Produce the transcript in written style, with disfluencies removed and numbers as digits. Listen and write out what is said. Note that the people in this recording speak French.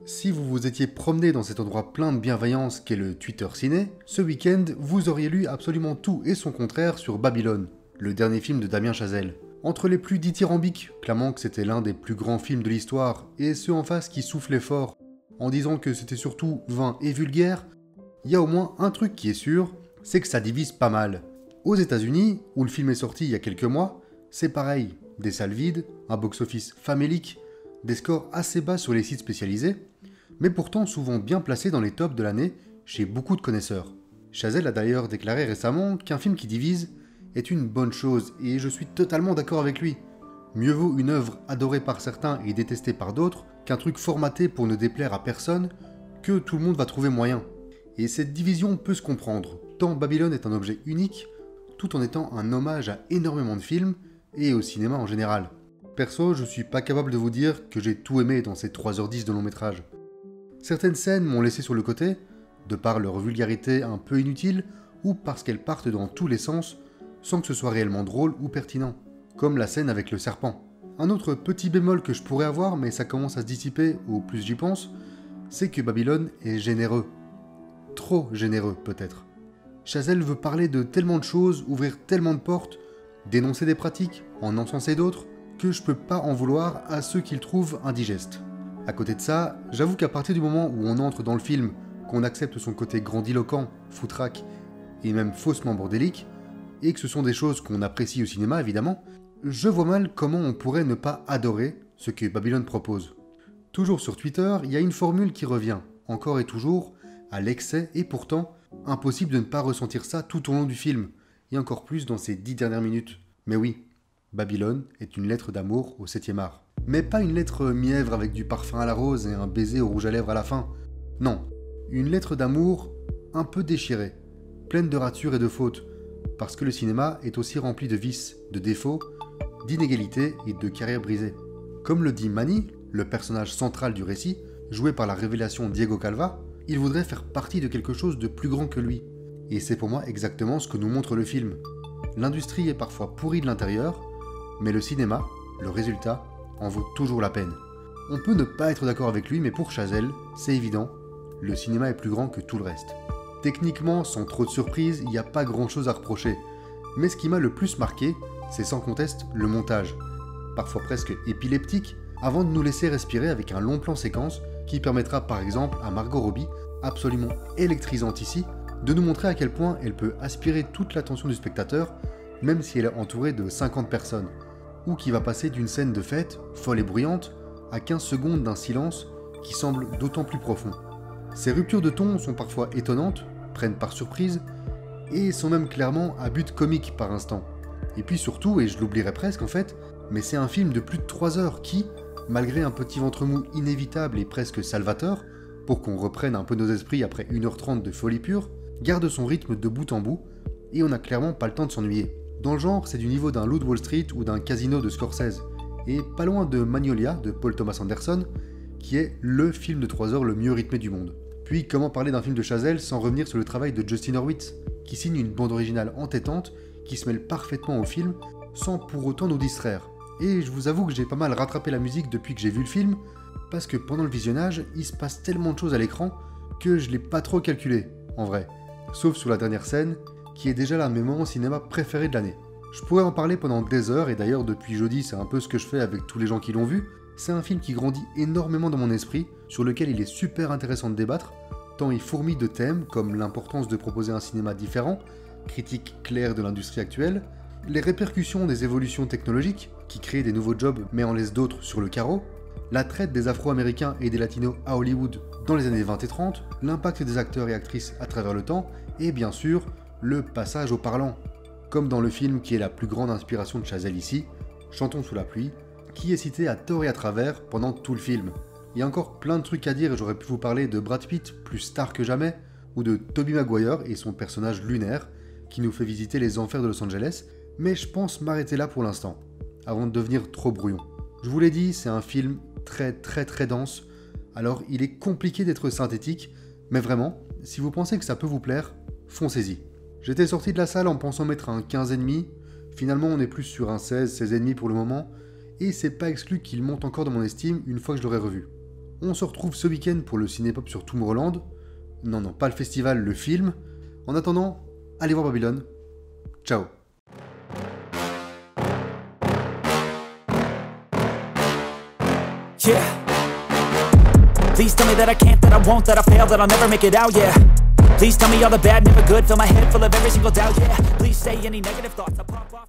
Si vous vous étiez promené dans cet endroit plein de bienveillance qu'est le Twitter Ciné, ce week-end, vous auriez lu absolument tout et son contraire sur Babylone, le dernier film de Damien Chazelle. Entre les plus dithyrambiques, clamant que c'était l'un des plus grands films de l'histoire, et ceux en face qui soufflaient fort, en disant que c'était surtout vain et vulgaire, il y a au moins un truc qui est sûr, c'est que ça divise pas mal. Aux États-Unis, où le film est sorti il y a quelques mois, c'est pareil, des salles vides, un box-office famélique, des scores assez bas sur les sites spécialisés, mais pourtant souvent bien placés dans les tops de l'année chez beaucoup de connaisseurs. Chazelle a d'ailleurs déclaré récemment qu'un film qui divise est une bonne chose, et je suis totalement d'accord avec lui. Mieux vaut une œuvre adorée par certains et détestée par d'autres qu'un truc formaté pour ne déplaire à personne que tout le monde va trouver moyen. Et cette division peut se comprendre, tant Babylone est un objet unique, tout en étant un hommage à énormément de films et au cinéma en général. Perso, je suis pas capable de vous dire que j'ai tout aimé dans ces 3h10 de long métrage. Certaines scènes m'ont laissé sur le côté, de par leur vulgarité un peu inutile, ou parce qu'elles partent dans tous les sens, sans que ce soit réellement drôle ou pertinent, comme la scène avec le serpent. Un autre petit bémol que je pourrais avoir, mais ça commence à se dissiper au plus j'y pense, c'est que Babylone est généreux. Trop généreux, peut-être. Chazelle veut parler de tellement de choses, ouvrir tellement de portes, dénoncer des pratiques, en encenser d'autres, que je peux pas en vouloir à ceux qui le trouvent indigeste. À côté de ça, j'avoue qu'à partir du moment où on entre dans le film, qu'on accepte son côté grandiloquent, foutraque et même faussement bordélique, et que ce sont des choses qu'on apprécie au cinéma évidemment, je vois mal comment on pourrait ne pas adorer ce que Babylone propose. Toujours sur Twitter, il y a une formule qui revient, encore et toujours, à l'excès, et pourtant, impossible de ne pas ressentir ça tout au long du film, et encore plus dans ces 10 dernières minutes. Mais oui, Babylone est une lettre d'amour au 7e art. Mais pas une lettre mièvre avec du parfum à la rose et un baiser au rouge à lèvres à la fin. Non, une lettre d'amour un peu déchirée, pleine de ratures et de fautes, parce que le cinéma est aussi rempli de vices, de défauts, d'inégalités et de carrières brisées. Comme le dit Manny, le personnage central du récit, joué par la révélation Diego Calva, il voudrait faire partie de quelque chose de plus grand que lui. Et c'est pour moi exactement ce que nous montre le film. L'industrie est parfois pourrie de l'intérieur, mais le cinéma, le résultat, en vaut toujours la peine. On peut ne pas être d'accord avec lui, mais pour Chazelle, c'est évident, le cinéma est plus grand que tout le reste. Techniquement, sans trop de surprise, il n'y a pas grand chose à reprocher. Mais ce qui m'a le plus marqué, c'est sans conteste le montage. Parfois presque épileptique, avant de nous laisser respirer avec un long plan séquence qui permettra par exemple à Margot Robbie, absolument électrisante ici, de nous montrer à quel point elle peut aspirer toute l'attention du spectateur, même si elle est entourée de 50 personnes, ou qui va passer d'une scène de fête, folle et bruyante, à 15 secondes d'un silence qui semble d'autant plus profond. Ces ruptures de ton sont parfois étonnantes, prennent par surprise, et sont même clairement à but comique par instant. Et puis surtout, et je l'oublierais presque en fait, mais c'est un film de plus de 3 heures qui, malgré un petit ventre mou inévitable et presque salvateur, pour qu'on reprenne un peu nos esprits après 1h30 de folie pure, garde son rythme de bout en bout, et on n'a clairement pas le temps de s'ennuyer. Dans le genre, c'est du niveau d'un Loup de Wall Street ou d'un Casino de Scorsese, et pas loin de Magnolia de Paul Thomas Anderson, qui est le film de 3 heures le mieux rythmé du monde. Puis comment parler d'un film de Chazelle sans revenir sur le travail de Justin Hurwitz, qui signe une bande originale entêtante, qui se mêle parfaitement au film, sans pour autant nous distraire. Et je vous avoue que j'ai pas mal rattrapé la musique depuis que j'ai vu le film, parce que pendant le visionnage, il se passe tellement de choses à l'écran que je l'ai pas trop calculé, en vrai. Sauf sur la dernière scène, qui est déjà l'un de mes moments cinéma préférés de l'année. Je pourrais en parler pendant des heures, et d'ailleurs depuis jeudi c'est un peu ce que je fais avec tous les gens qui l'ont vu. C'est un film qui grandit énormément dans mon esprit, sur lequel il est super intéressant de débattre, tant il fourmille de thèmes comme l'importance de proposer un cinéma différent, critique claire de l'industrie actuelle, les répercussions des évolutions technologiques, qui créent des nouveaux jobs mais en laissent d'autres sur le carreau, la traite des Afro-Américains et des Latinos à Hollywood dans les années 20 et 30, l'impact des acteurs et actrices à travers le temps, et bien sûr, le passage au parlant, comme dans le film qui est la plus grande inspiration de Chazelle ici, Chantons sous la pluie, qui est cité à tort et à travers pendant tout le film. Il y a encore plein de trucs à dire et j'aurais pu vous parler de Brad Pitt, plus star que jamais, ou de Tobey Maguire et son personnage lunaire, qui nous fait visiter les enfers de Los Angeles, mais je pense m'arrêter là pour l'instant, avant de devenir trop brouillon. Je vous l'ai dit, c'est un film très dense, alors il est compliqué d'être synthétique, mais vraiment, si vous pensez que ça peut vous plaire, foncez-y. J'étais sorti de la salle en pensant mettre un 15,5, finalement on est plus sur un 16, 16,5 pour le moment, et c'est pas exclu qu'il monte encore dans mon estime une fois que je l'aurai revu. On se retrouve ce week-end pour le Cinépop sur Tomorrowland. Non, pas le festival, le film. En attendant, allez voir Babylone. Ciao. Yeah. Please tell me that I can't, that I won't, that I fail, that I'll never make it out, yeah. Please tell me all the bad, never good, fill my head full of every single doubt, yeah. Please say any negative thoughts, I pop off.